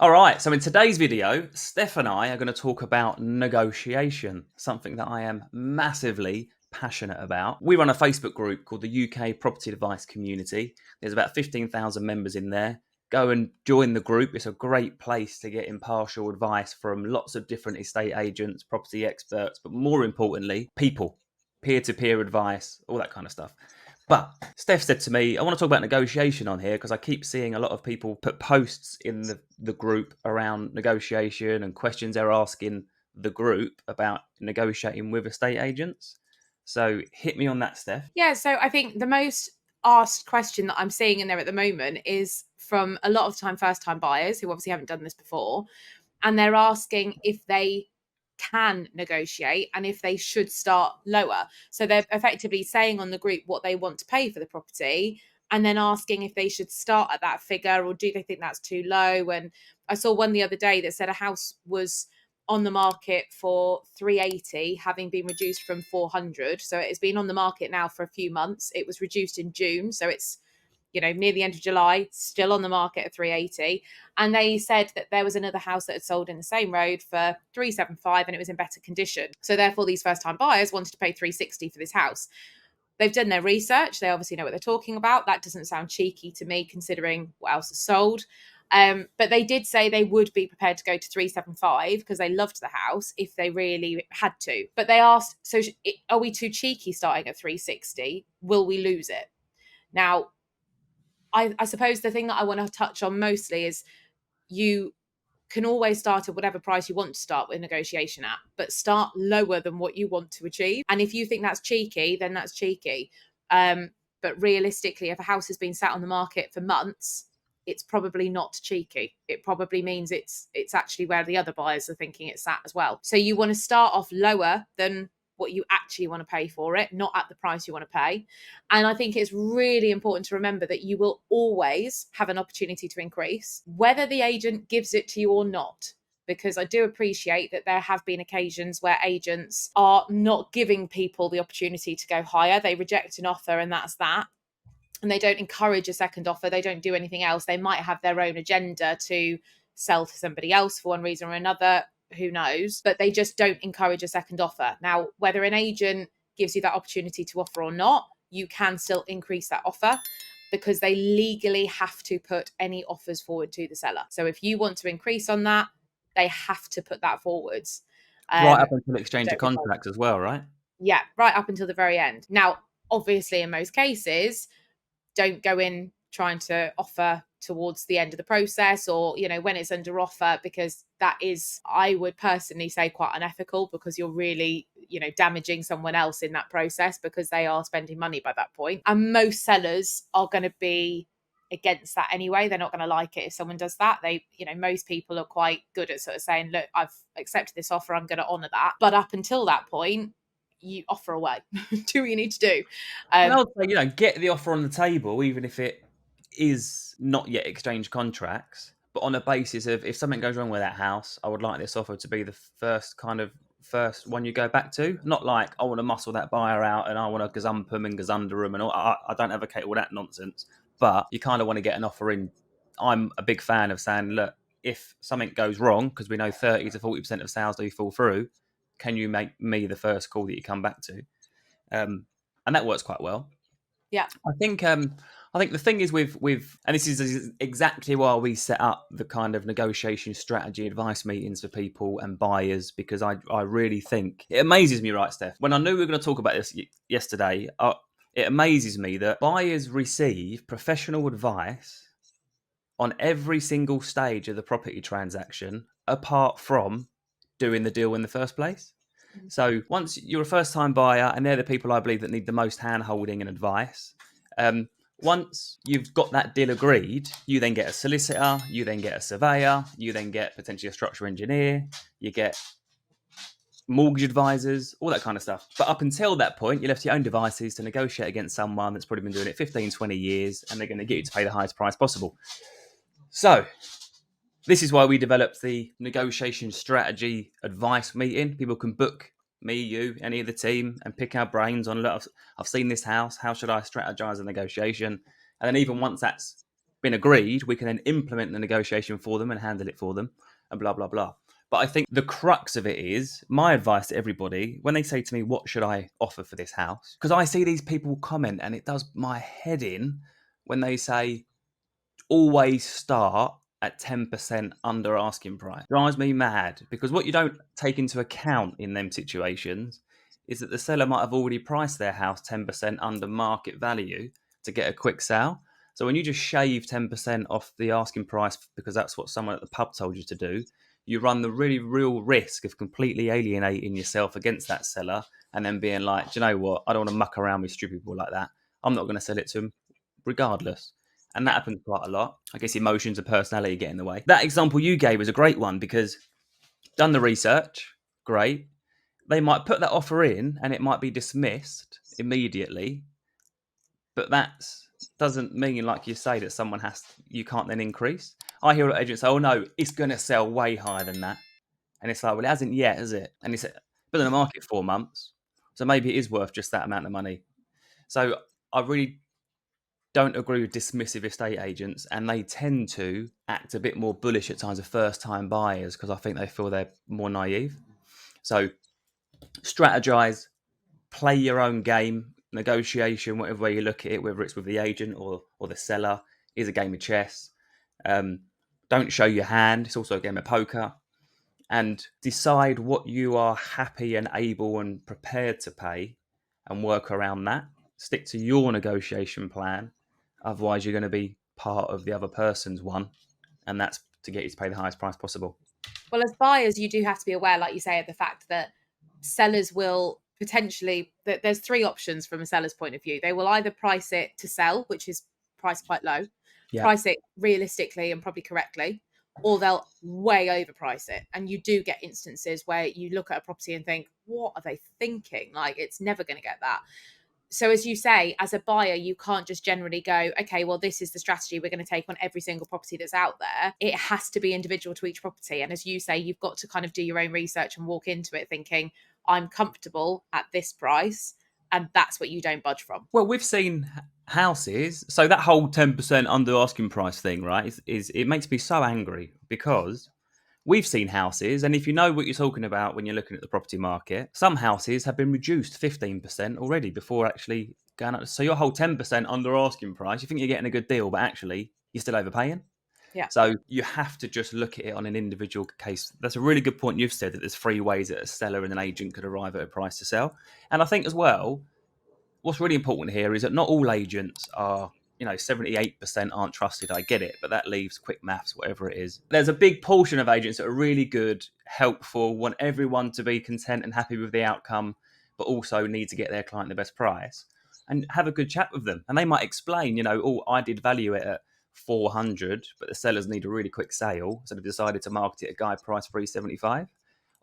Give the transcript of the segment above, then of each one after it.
All right, so in today's video, Steph and I are going to talk about negotiation, something that I am massively passionate about. We run a Facebook group called the UK Property Advice Community. There's about 15,000 members in there. Go and join the group. It's a great place to get impartial advice from lots of different estate agents, property experts, but more importantly, people, peer-to-peer advice, all that kind of stuff. But Steph said to me, I want to talk about negotiation on here because I keep seeing a lot of people put posts in the group around negotiation and questions they're asking the group about negotiating with estate agents. So hit me on that, Steph. Yeah, so I think the most asked question that I'm seeing in there at the moment is from a lot of first-time buyers who obviously haven't done this before, and they're asking if they can negotiate and if they should start lower. So they're effectively saying on the group what they want to pay for the property and then asking if they should start at that figure or do they think that's too low. And I saw one the other day that said a house was on the market for 380, having been reduced from 400. So it's been on the market now for a few months. It was reduced in June, so it's near the end of July, still on the market at 380. And they said that there was another house that had sold in the same road for 375 and it was in better condition. So therefore, these first-time buyers wanted to pay 360 for this house. They've done their research. They obviously know what they're talking about. That doesn't sound cheeky to me, considering what else is sold. But they did say they would be prepared to go to 375 because they loved the house if they really had to. But they asked, so are we too cheeky starting at 360? Will we lose it? Now, I suppose the thing that I want to touch on mostly is you can always start at whatever price you want to start with negotiation at, but start lower than what you want to achieve. And if you think that's cheeky, then that's cheeky. But realistically, if a house has been sat on the market for months, it's probably not cheeky. It probably means it's actually where the other buyers are thinking it's at as well. So you want to start off lower than what you actually want to pay for it, not at the price you want to pay. And I think it's really important to remember that you will always have an opportunity to increase, whether the agent gives it to you or not. Because I do appreciate that there have been occasions where agents are not giving people the opportunity to go higher. They reject an offer and that's that. And they don't encourage a second offer. They don't do anything else. They might have their own agenda to sell to somebody else for one reason or another. Who knows? But they just don't encourage a second offer. Now, whether an agent gives you that opportunity to offer or not, you can still increase that offer because they legally have to put any offers forward to the seller. So if you want to increase on that, they have to put that forwards. Right up until exchange of contracts as well, right? Yeah, right up until the very end. Now, obviously, in most cases, don't go in trying to offer towards the end of the process or, when it's under offer, because that is, I would personally say, quite unethical because you're really, damaging someone else in that process because they are spending money by that point. And most sellers are going to be against that anyway. They're not going to like it if someone does that. Most people are quite good at sort of saying, look, I've accepted this offer, I'm going to honour that. But up until that point, you offer away. Do what you need to do. And also, get the offer on the table, even if it is not yet exchange contracts, but on a basis of if something goes wrong with that house, I would like this offer to be the first one you go back to. Not like I want to muscle that buyer out and I want to gazump them and gazunder them and all. I don't advocate all that nonsense, but you kind of want to get an offer in. I'm a big fan of saying, look, if something goes wrong, because we know 30 to 40% of sales do fall through, can you make me the first call that you come back to? And that works quite well. Yeah. I think the thing is with and this is exactly why we set up the kind of negotiation strategy advice meetings for people and buyers, because I really think it amazes me, right, Steph? When I knew we were going to talk about this yesterday, it amazes me that buyers receive professional advice on every single stage of the property transaction, apart from doing the deal in the first place. So once you're a first-time buyer, and they're the people I believe that need the most hand-holding and advice, once you've got that deal agreed, you then get a solicitor, you then get a surveyor, you then get potentially a structural engineer, you get mortgage advisors, all that kind of stuff. But up until that point, you're left to your own devices to negotiate against someone that's probably been doing it 15, 20 years, and they're going to get you to pay the highest price possible. So this is why we developed the negotiation strategy advice meeting. People can book me, you, any of the team, and pick our brains on, look, I've seen this house. How should I strategize a negotiation? And then even once that's been agreed, we can then implement the negotiation for them and handle it for them, and blah blah blah. But I think the crux of it is my advice to everybody when they say to me, "What should I offer for this house?" Because I see these people comment, and it does my head in when they say, "Always start at 10% under asking price." Drives me mad, because what you don't take into account in them situations is that the seller might have already priced their house 10% under market value to get a quick sale. So when you just shave 10% off the asking price because that's what someone at the pub told you to do, you run the really real risk of completely alienating yourself against that seller and then being like, "Do you know what? I don't want to muck around with stupid people like that. I'm not going to sell it to them regardless." And that Yeah. happens quite a lot. I guess emotions and personality get in the way. That example you gave was a great one because done the research, great. They might put that offer in and it might be dismissed immediately, but that doesn't mean, like you say, that you can't then increase. I hear agents say, "Oh no, it's going to sell way higher than that," and it's like, well, it hasn't yet, has it? And it's been on the market 4 months, so maybe it is worth just that amount of money. So I really don't agree with dismissive estate agents, and they tend to act a bit more bullish at times of first-time buyers because I think they feel they're more naive. So strategize, play your own game. Negotiation, whatever way you look at it, whether it's with the agent or the seller, is a game of chess. Don't show your hand. It's also a game of poker. And decide what you are happy and able and prepared to pay and work around that. Stick to your negotiation plan. Otherwise, you're going to be part of the other person's one. And that's to get you to pay the highest price possible. Well, as buyers, you do have to be aware, like you say, of the fact that sellers will potentially, that there's three options from a seller's point of view. They will either price it to sell, which is priced quite low, Yeah. price it realistically and probably correctly, or they'll way overprice it. And you do get instances where you look at a property and think, what are they thinking? Like, it's never going to get that. So as you say, as a buyer, you can't just generally go, okay, well, this is the strategy we're going to take on every single property that's out there. It has to be individual to each property. And as you say, you've got to kind of do your own research and walk into it thinking, I'm comfortable at this price. And that's what you don't budge from. Well, we've seen houses. So that whole 10% under asking price thing, right, is it makes me so angry because we've seen houses, and if you know what you're talking about when you're looking at the property market, some houses have been reduced 15% already before actually going up. So your whole 10% under asking price, you think you're getting a good deal, but actually you're still overpaying. Yeah. So you have to just look at it on an individual case. That's a really good point you've said, that there's three ways that a seller and an agent could arrive at a price to sell. And I think as well, what's really important here is that not all agents are, 78% aren't trusted. I get it, but that leaves quick maths, whatever it is. There's a big portion of agents that are really good, helpful, want everyone to be content and happy with the outcome, but also need to get their client the best price, and have a good chat with them. And they might explain, "Oh, I did value it at 400, but the sellers need a really quick sale. So they've decided to market it at guide price 375.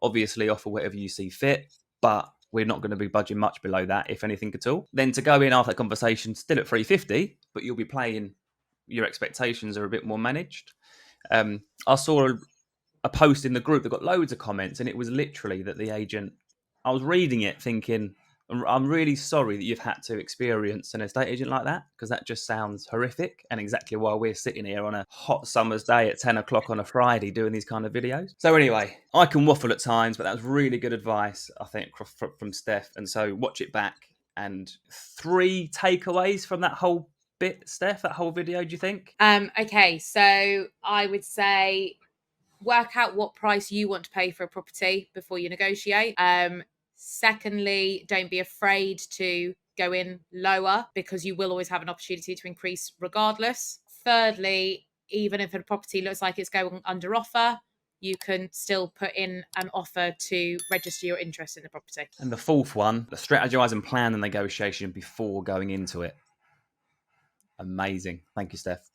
Obviously offer whatever you see fit, but we're not going to be budging much below that, if anything at all." Then to go in after that conversation still at 350, but you'll be playing, your expectations are a bit more managed. I saw a post in the group that got loads of comments, and it was literally that the agent, I was reading it thinking, I'm really sorry that you've had to experience an estate agent like that, because that just sounds horrific, and exactly why we're sitting here on a hot summer's day at 10 o'clock on a Friday doing these kind of videos. So anyway, I can waffle at times, but that was really good advice, I think, from Steph. And so watch it back. And 3 takeaways from that whole bit, Steph, that whole video, do you think? Okay, so I would say work out what price you want to pay for a property before you negotiate. Secondly, don't be afraid to go in lower because you will always have an opportunity to increase regardless. Thirdly, even if a property looks like it's going under offer, you can still put in an offer to register your interest in the property. And the fourth one, strategize and plan the negotiation before going into it. Amazing. Thank you, Steph.